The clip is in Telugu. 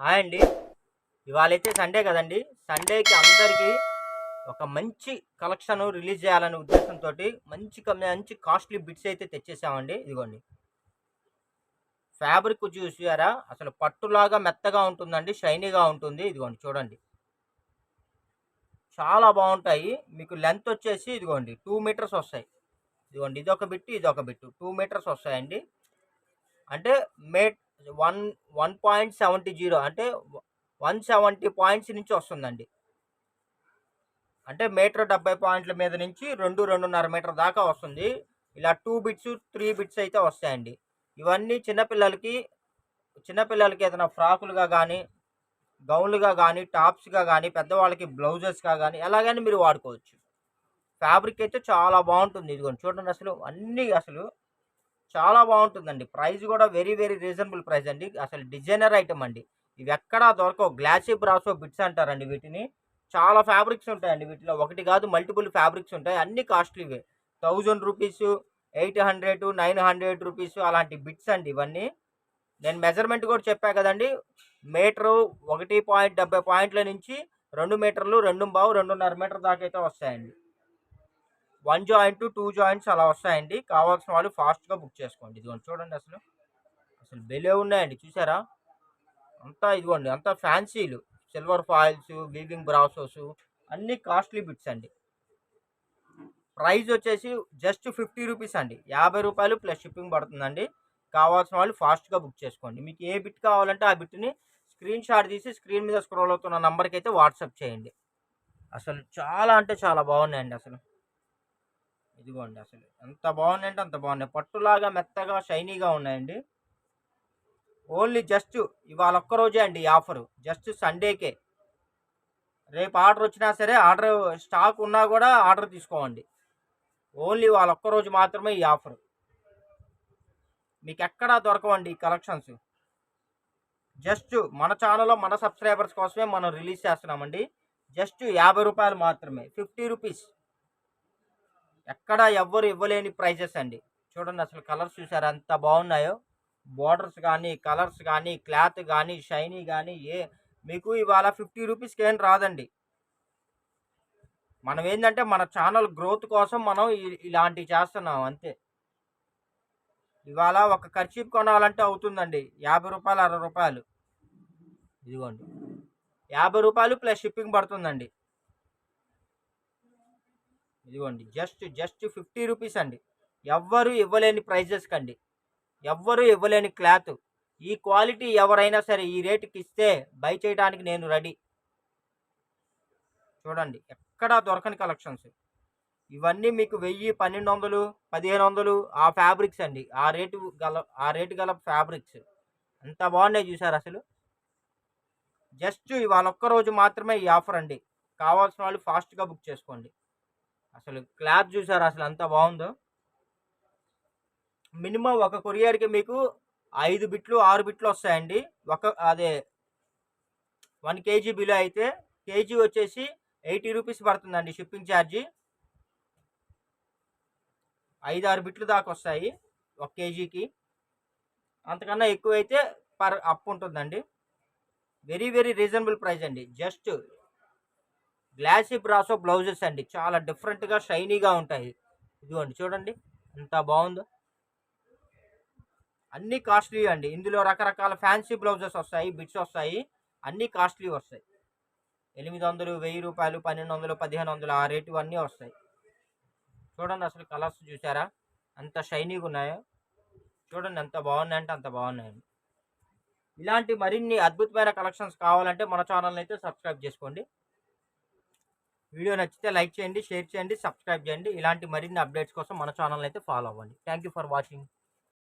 హాయ్ అండి. ఇవాళైతే సండే కదండి. సండేకి అందరికీ ఒక మంచి కలెక్షన్ రిలీజ్ చేయాలనే ఉద్దేశంతోటి మంచి కాస్ట్లీ బిట్స్ అయితే తెచ్చేసామండి. ఇదిగోండి. ఫ్యాబ్రిక్ చూసారా? అసలు పట్టులాగా మెత్తగా ఉంటుందండి. షైనీగా ఉంటుంది. ఇదిగోండి చూడండి. చాలా బాగుంటాయి. మీకు లెంత్ వచ్చేసి ఇదిగోండి 2 మీటర్స్ వస్తాయి. ఇదిగోండి ఇదొక బిట్, ఇదొక బిట్ 2 మీటర్స్ వస్తాయండి. అంటే మేట్ 1.70 అంటే 170 పాయింట్స్ నుంచి వస్తుందండి. అంటే మీటర్ 70 పాయింట్ల మీద నుంచి 2.5 మీటర్ దాకా వస్తుంది. ఇలా 2 బిట్స్ 3 బిట్స్ అయితే వస్తాయండి. ఇవన్నీ చిన్నపిల్లలకి ఏదైనా ఫ్రాకులుగా కానీ, గౌన్లుగా కానీ, టాప్స్గా కానీ, పెద్దవాళ్ళకి బ్లౌజెస్గా కానీ ఎలాగైనా మీరు వాడుకోవచ్చు. ఫ్యాబ్రిక్ అయితే చాలా బాగుంటుంది. ఇదిగోండి చూడండి, అసలు చాలా బాగుంటుందండి. ప్రైస్ కూడా వెరీ వెరీ రీజనబుల్ ప్రైస్ అండి. అసలు డిజైనర్ ఐటమ్ అండి. ఇవి ఎక్కడా దొరకవు. గ్లాసీ బ్రాసో బిట్స్ అంటారండి వీటిని. చాలా ఫ్యాబ్రిక్స్ ఉంటాయండి వీటిలో. ఒకటి కాదు, మల్టిపుల్ ఫ్యాబ్రిక్స్ ఉంటాయి. అన్ని కాస్ట్లీవే. 1000 రూపీస్, 800, 900 రూపీస్ అలాంటి బిట్స్ అండి ఇవన్నీ. నేను మెజర్మెంట్ కూడా చెప్పా కదండి. మీటరు 1.70 పాయింట్ల నుంచి 2 మీటర్లు, 2.5, 2.5 మీటర్ దాకా అయితే వస్తాయండి. 1 జాయింట్, 2 జాయింట్స్ అలా వస్తాయండి. కావాల్సిన వాళ్ళు ఫాస్ట్గా బుక్ చేసుకోండి. ఇదిగోండి చూడండి, అసలు భలే ఉన్నాయండి. చూసారా? ఇదిగోండి అంతా ఫ్యాన్సీలు, సిల్వర్ ఫాయిల్స్, వీవింగ్ బ్రాసోస్, అన్ని కాస్ట్లీ బిట్స్ అండి. ప్రైస్ వచ్చేసి జస్ట్ 50 రూపీస్ అండి. 50 రూపాయలు ప్లస్ షిప్పింగ్ పడుతుందండి. కావాల్సిన వాళ్ళు ఫాస్ట్గా బుక్ చేసుకోండి. మీకు ఏ బిట్ కావాలంటే ఆ బిట్ని స్క్రీన్ షాట్ తీసి స్క్రీన్ మీద స్క్రోల్ అవుతున్న నంబర్కి అయితే వాట్సాప్ చేయండి. అసలు చాలా అంటే చాలా బాగున్నాయండి. ఇదిగోండి, అసలు ఎంత బాగున్నాయంటే అంత బాగున్నాయి. పట్టులాగా మెత్తగా షైనీగా ఉన్నాయండి. ఓన్లీ జస్ట్ ఇవాళ ఒక్కరోజే అండి ఈ ఆఫరు. జస్ట్ సండేకే. రేపు ఆర్డర్ వచ్చినా సరే, ఆర్డర్ స్టాక్ ఉన్నా కూడా ఆర్డర్ తీసుకోండి. ఓన్లీ వాళ్ళ ఒక్కరోజు మాత్రమే ఈ ఆఫర్. మీకు ఎక్కడా దొరకవండి ఈ కలెక్షన్స్. జస్ట్ మన ఛానల్లో మన సబ్స్క్రైబర్స్ కోసమే మనం రిలీజ్ చేస్తున్నామండి. జస్ట్ 50 రూపాయలు మాత్రమే, 50 రూపీస్. ఎక్కడా ఎవ్వరు ఇవ్వలేని ప్రైజెస్ అండి. చూడండి, అసలు కలర్స్ చూసారా ఎంత బాగున్నాయో. బోర్డర్స్ కానీ, కలర్స్ కానీ, క్లాత్ కానీ, షైనీ కానీ మీకు ఇవాళ 50 రూపీస్కి ఏం రాదండి. మనం ఏంటంటే మన ఛానల్ గ్రోత్ కోసం మనం ఇలాంటివి చేస్తున్నాం అంతే. ఇవాళ ఒక కర్చీప్ కొనాలంటే అవుతుందండి 50 రూపాయలు, 60 రూపాయలు. ఇదిగోండి 50 రూపాయలు ప్లస్ షిప్పింగ్ పడుతుందండి. ఇదిగోండి జస్ట్ 50 రూపీస్ అండి. ఎవ్వరు ఇవ్వలేని ప్రైజెస్ కండి. ఎవ్వరు ఇవ్వలేని క్లాత్. ఈ క్వాలిటీ ఎవరైనా సరే ఈ రేటుకి ఇస్తే బై చేయడానికి నేను రెడీ. చూడండి, ఎక్కడా దొరకని కలెక్షన్స్. ఇవన్నీ మీకు 1000, 1200, 1500 ఆ ఫ్యాబ్రిక్స్ అండి. ఆ రేటు గల ఫ్యాబ్రిక్స్ ఎంత బాగున్నాయి చూసారు అసలు. జస్ట్ ఇవాళ ఒక్కరోజు మాత్రమే ఈ ఆఫర్ అండి. కావాల్సిన వాళ్ళు ఫాస్ట్గా బుక్ చేసుకోండి. అసలు క్లాత్ చూసారు అసలు ఎంత బాగుందో. మినిమం ఒక కొరియర్కి మీకు 5 బిట్లు 6 బిట్లు వస్తాయండి. అదే 1 కేజీ బిలో అయితే కేజీ వచ్చేసి 80 రూపీస్ పడుతుందండి షిప్పింగ్ ఛార్జీ. 5-6 బిట్లు దాకా వస్తాయి 1 కేజీకి. అంతకన్నా ఎక్కువైతే అప్ ఉంటుందండి. వెరీ వెరీ రీజనబుల్ ప్రైస్ అండి. జస్ట్ గ్లాసీ బ్రాసో బ్లౌజెస్ అండి. చాలా డిఫరెంట్గా షైనీగా ఉంటాయి. ఇదిగోండి చూడండి ఎంత బాగుందో. అన్నీ కాస్ట్లీ అండి. ఇందులో రకరకాల ఫ్యాన్సీ బ్లౌజెస్ వస్తాయి, బిట్స్ వస్తాయి, అన్నీ కాస్ట్లీ వస్తాయి. 800, 1000 రూపాయలు, 1200, 1500 ఆ రేటు అన్నీ వస్తాయి. చూడండి, అసలు కలర్స్ చూసారా ఎంత షైనీగా ఉన్నాయో. చూడండి ఎంత బాగున్నాయంటే అంత బాగున్నాయండి. ఇలాంటి మరిన్ని అద్భుతమైన కలెక్షన్స్ కావాలంటే మన ఛానల్ని అయితే సబ్స్క్రైబ్ చేసుకోండి. వీడియో నచ్చితే లైక్ చేయండి, షేర్ చేయండి, సబ్స్క్రైబ్ చేయండి. ఇలాంటి మరిన్ని అప్డేట్స్ కోసం మన ఛానల్ అయితే ఫాలో అవ్వండి. Thank you for watching.